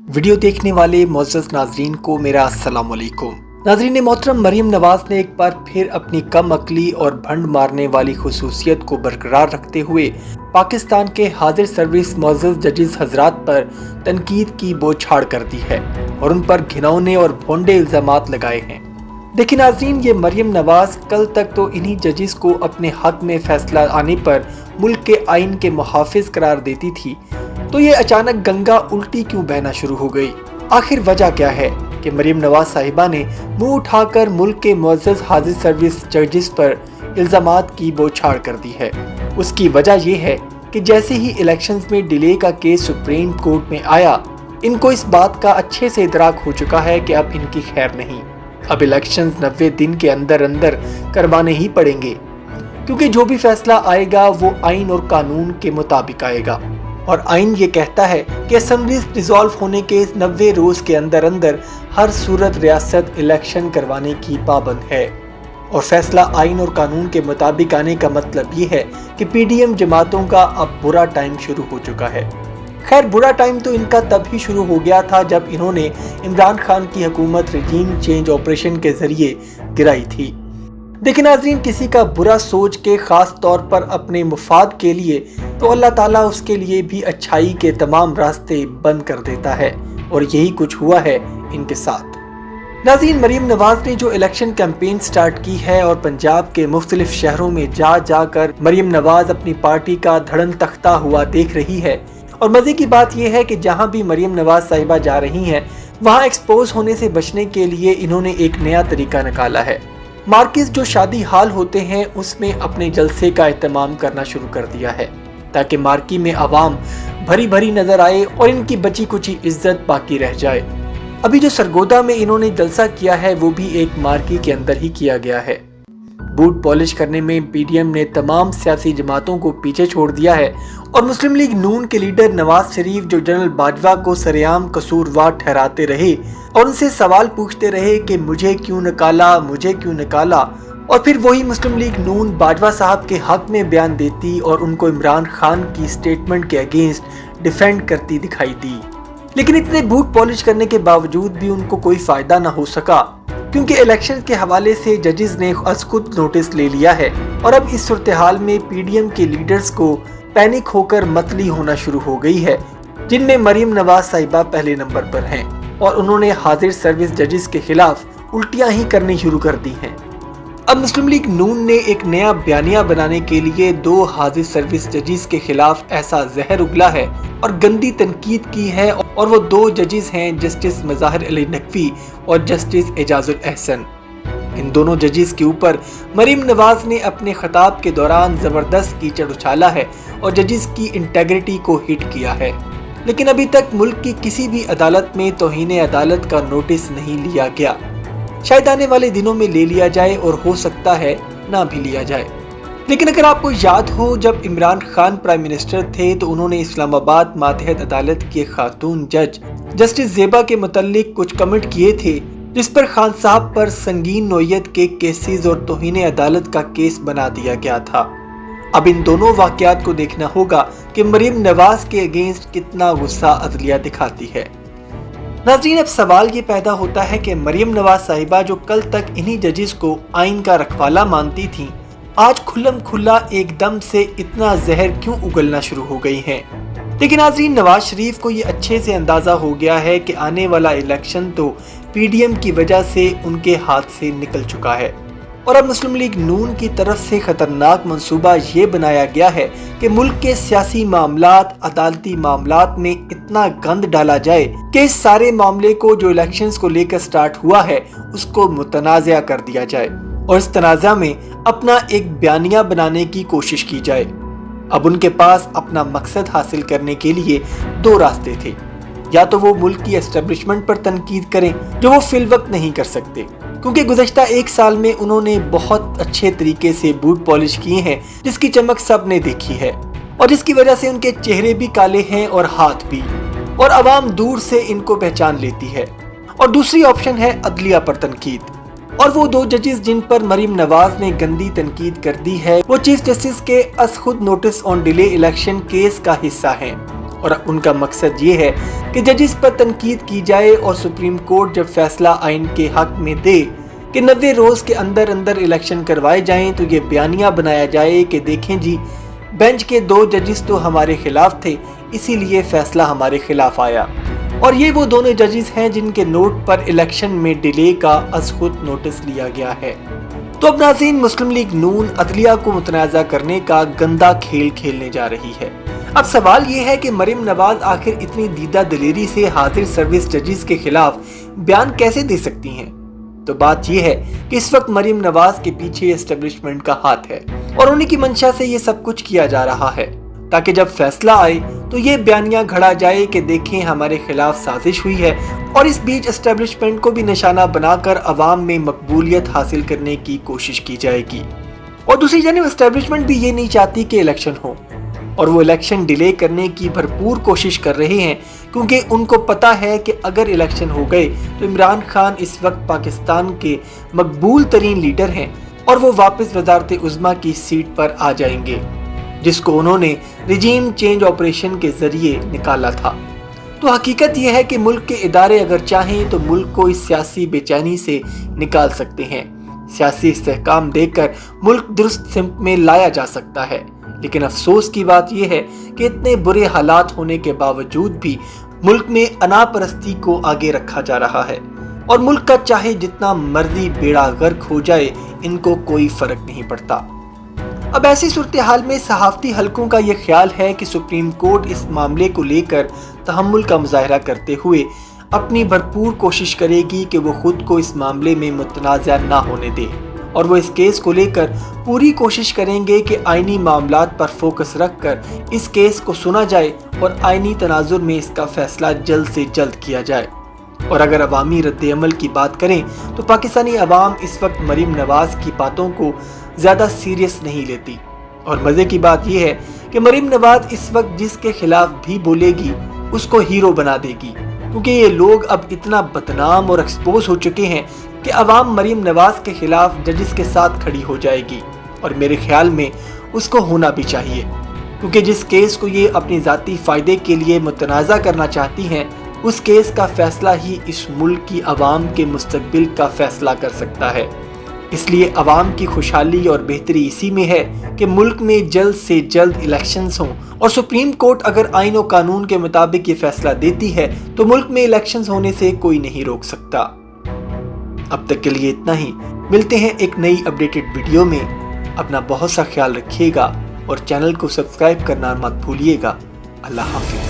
Video देखने वाले मोअज़्ज़ज़ नाज़रीन को मेरा अस्सलाम वालेकुम। नाज़रीन मोहतरम, मरीम नवाज़ ने एक बार फिर अपनी कम अक्ली और भंड मारने वाली खुसूसियत को बरकरार रखते हुए पाकिस्तान के हाजिर सर्विस मोअज़्ज़ज़ जजेस हज़रात पर तनकीद की बौछार कर दी है और उन पर घिनौने और भोंडे इल्ज़ामात लगाए हैं। देखिए नाज़रीन, ये मरीम नवाज़ कल तक तो इन्हीं जजेस को अपने हक में फैसला आने पर मुल्क के आइन के मुहाफिज करार देती थी, तो ये अचानक गंगा उल्टी क्यों बहना शुरू हो गई? आखिर वजह क्या है कि मरीम नवाज साहिबा ने मुंह उठाकर मुल्क के मुअज़्ज़ज़ हाजिर सर्विस जजेस पर इल्ज़ामात की बौछार कर दी है? उसकी वजह यह है कि जैसे ही इलेक्शंस में डिले का केस सुप्रीम कोर्ट में आया, इनको इस बात का अच्छे से इदराक हो चुका है कि अब इनकी खैर नहीं। अब इलेक्शंस 90 दिन के अंदर अंदर करवाने ही पड़ेंगे, क्योंकि जो भी फैसला आएगा वो आइन और कानून के मुताबिक आएगा। और आइन ये कहता है कि असेंबलीज डिसॉल्व होने के 90 रोज के अंदर अंदर हर सूरत रियासत इलेक्शन करवाने की पाबंद है। और फैसला आइन और कानून के मुताबिक आने का मतलब ये है कि पीडीएम जमातों का अब बुरा टाइम शुरू हो चुका है। खैर, बुरा टाइम तो इनका तब ही शुरू हो गया था जब इन्होंने इमरान खान की हुकूमत रजीम चेंज ऑपरेशन के जरिए गिराई थी। देखिए नाज़रीन, किसी का बुरा सोच के खास तौर पर अपने मुफाद के लिए तो अल्लाह ताला उसके लिए भी अच्छाई के तमाम रास्ते बंद कर देता है, और यही कुछ हुआ है इनके साथ। नाज़रीन, मरीम नवाज ने जो इलेक्शन कैंपेन स्टार्ट की है और पंजाब के मुख्तलिफ शहरों में जा जाकर मरीम नवाज अपनी पार्टी का धड़न तख्ता हुआ देख रही है। और मजे की बात यह है कि जहां भी मरीम नवाज साहिबा जा रही हैं, वहां एक्सपोज होने से बचने के लिए इन्होंने एक नया तरीका निकाला है। मार्किस जो शादी हाल होते हैं उसमें अपने जलसे का एहतमाम करना शुरू कर दिया है, ताकि मार्की में आवाम भरी भरी नजर आए और इनकी बची कुछ इज्जत बाकी रह जाए। अभी जो सरगोदा में इन्होंने जलसा किया है वो भी एक मार्की के अंदर ही किया गया है। बूट पॉलिश करने में पीडीएम ने तमाम सियासी जमातों को पीछे छोड़ दिया है और मुस्लिम लीग नून के लीडर नवाज शरीफ जो जनरल बाजवा को सरेआम कसूरवार ठहराते रहे और उनसे सवाल पूछते रहे कि मुझे क्यों निकाला, और फिर वही मुस्लिम लीग नून बाजवा साहब के हक में बयान देती और उनको इमरान खान की स्टेटमेंट के अगेंस्ट डिफेंड करती दिखाई दी। लेकिन इतने बूट पॉलिश करने के बावजूद भी उनको कोई फायदा न हो सका, क्योंकि इलेक्शन के हवाले से जजेस ने खुद नोटिस ले लिया है। और अब इस सूरत हाल में पीडीएम के लीडर्स को पैनिक होकर मतली होना शुरू हो गई है, जिनमें मरीम नवाज साहिबा पहले नंबर पर हैं और उन्होंने हाजिर सर्विस जजेस के खिलाफ उल्टियां ही करनी शुरू कर दी हैं। अब मुस्लिम लीग नून ने एक नया बयानिया बनाने के लिए 2 हाजिर सर्विस जजेस के खिलाफ ऐसा जहर उगला है और गंदी तनकीद की है, और वो 2 जजेस हैं, जस्टिस मज़ाहिर अली नकवी और जस्टिस एजाजुल एहसन। इन दोनों जजेस के ऊपर मरीम नवाज ने अपने खिताब के दौरान जबरदस्त कीचड़ उछाला है और जजेस की इंटेग्रिटी को हिट किया है। लेकिन अभी तक मुल्क की किसी भी अदालत में तौहीन अदालत का नोटिस नहीं लिया गया। शायद आने वाले दिनों में ले लिया जाए और हो सकता है ना भी लिया जाए। लेकिन अगर आपको याद हो, जब इमरान खान प्राइम मिनिस्टर थे तो उन्होंने इस्लामाबाद मातहत अदालत की खातून जज जस्टिस ज़ेबा के मुतल्लिक कुछ कमेंट किए थे, जिस पर खान साहब पर संगीन नोयत के केसेस और तौहीन अदालत का केस बना दिया गया था। अब इन दोनों वाकयात को देखना होगा कि मरीम नवाज के अगेंस्ट कितना गुस्सा अदलिया दिखाती है। नाज़रीन, अब सवाल ये पैदा होता है कि मरीम नवाज साहिबा जो कल तक इन्हीं जजेस को आइन का रखवाला मानती थी, आज खुल्लम खुल्ला एकदम से इतना जहर क्यों उगलना शुरू हो गई हैं। लेकिन नाज़रीन, नवाज शरीफ को ये अच्छे से अंदाजा हो गया है कि आने वाला इलेक्शन तो पीडीएम की वजह से उनके हाथ से निकल चुका है, और अब मुस्लिम लीग नून की तरफ से खतरनाक मंसूबा ये बनाया गया है कि मुल्क के सियासी मामलात, अदालती मामलात में इतना गंद डाला जाए कि इस सारे मामले को जो इलेक्शंस को लेकर स्टार्ट हुआ है उसको मुतनाज़ा कर दिया जाए और इस तनाज़ा में अपना एक बयानिया बनाने की कोशिश की जाए। अब उनके पास अपना मकसद हासिल करने के लिए 2 रास्ते थे। या तो वो मुल्क की एस्टेब्लिशमेंट पर तनकीद करें, जो वो फिल वक्त नहीं कर सकते, क्योंकि गुज़श्ता 1 साल में उन्होंने बहुत अच्छे तरीके से बूट पॉलिश किए हैं, जिसकी चमक सब ने देखी है और जिसकी वजह से उनके चेहरे भी काले हैं और हाथ भी, और आवाम दूर से इनको पहचान लेती है। और दूसरी ऑप्शन है अदलिया पर तनकीद, और वो 2 जजेस जिन पर मरीम नवाज ने गंदी तनकीद कर दी है वो चीफ जस्टिस के खुद notice on delay election case का हिस्सा हैं और उनका मकसद ये है कि जजिस पर तनकीद की जाए और सुप्रीम कोर्ट जब फैसला आइन के हक में दे कि 90 रोज के अंदर अंदर इलेक्शन करवाए जाएं तो ये बयानिया बनाया जाए कि देखें जी, बेंच के 2 जजिस तो हमारे खिलाफ थे, इसीलिए फैसला हमारे खिलाफ आया। और ये वो दोनों जजिस हैं जिनके नोट पर इलेक्शन में डिले का अज़खुद नोटिस लिया गया है। तो अब नाज़रीन, मुस्लिम लीग नून अदलिया को मुतनाज़ा करने का गंदा खेल खेलने जा रही है। अब सवाल ये है कि मरीम नवाज आखिर इतनी दीदा दिलेरी से हाजिर सर्विस जजिस के खिलाफ बयान कैसे दे सकती हैं? तो बात यह है कि इस वक्त मरीम नवाज के पीछे एस्टेब्लिशमेंट का हाथ है और उन्हीं की मंशा से ये सब कुछ किया जा रहा है ताकि जब फैसला आए तो ये बयानिया घड़ा जाए कि देखें हमारे खिलाफ साजिश हुई है। और इस बीच एस्टेब्लिशमेंट को भी निशाना बनाकर अवाम में मकबूलियत हासिल करने की कोशिश की जाएगी। और दूसरी जानिब एस्टेब्लिशमेंट भी ये नहीं चाहती कि इलेक्शन हो और वो इलेक्शन डिले करने की भरपूर कोशिश कर रहे हैं, क्योंकि उनको पता है कि अगर इलेक्शन हो गए तो इमरान खान इस वक्त पाकिस्तान के मकबूल तरीन लीडर हैं और वो वापस वज़ारत उज़्मा की सीट पर आ जाएंगे, जिसको उन्होंने रिजीम चेंज ऑपरेशन के जरिए निकाला था। तो हकीकत यह है कि मुल्क के इदारे अगर चाहें तो मुल्क को इस सियासी बेचैनी से निकाल सकते हैं। सियासी इस्तेहकाम देकर मुल्क दुरुस्त सिमत में लाया जा सकता है। लेकिन अफसोस की बात यह है कि इतने बुरे हालात होने के बावजूद भी मुल्क में अनापरस्ती को आगे रखा जा रहा है और मुल्क का चाहे जितना मर्जी बेड़ा गर्क हो जाए, इनको कोई फर्क नहीं पड़ता। अब ऐसी सूरत हाल में सहाफती हलकों का यह ख्याल है कि सुप्रीम कोर्ट इस मामले को लेकर तहम्मुल का मुजाहरा करते हुए अपनी भरपूर कोशिश करेगी कि वो खुद को इस मामले में मुतनाज़ा ना होने दे और वो इस केस को लेकर पूरी कोशिश करेंगे कि आईनी मामलात पर फोकस रखकर इस केस को सुना जाए और आईनी तनाजुर में इसका फैसला जल्द से जल्द किया जाए। और अगर अवामी रद्द-ए-अमल की बात करें तो पाकिस्तानी अवाम इस वक्त मरीम नवाज की बातों को ज़्यादा सीरियस नहीं लेती। और मज़े की बात यह है कि मरीम नवाज इस वक्त जिसके खिलाफ भी बोलेगी उसको हीरो बना देगी, क्योंकि ये लोग अब इतना बदनाम और एक्सपोज हो चुके हैं कि अवाम मरीम नवाज के खिलाफ जजिस के साथ खड़ी हो जाएगी। और मेरे ख्याल में उसको होना भी चाहिए, क्योंकि जिस केस को ये अपनी ज़ाती फ़ायदे के लिए मुतनाज़ा करना चाहती हैं, उस केस का फैसला ही इस मुल्क की अवाम के मुस्तकबिल का फैसला कर सकता है। इसलिए अवाम की खुशहाली और बेहतरी इसी में है कि मुल्क में जल्द से जल्द इलेक्शंस हों और सुप्रीम कोर्ट अगर आइन और कानून के मुताबिक ये फैसला देती है तो मुल्क में इलेक्शंस होने से कोई नहीं रोक सकता। अब तक के लिए इतना ही। मिलते हैं एक नई अपडेटेड वीडियो में। अपना बहुत सा ख्याल रखिएगा और चैनल को सब्सक्राइब करना मत भूलिएगा। अल्लाह हाफिज़।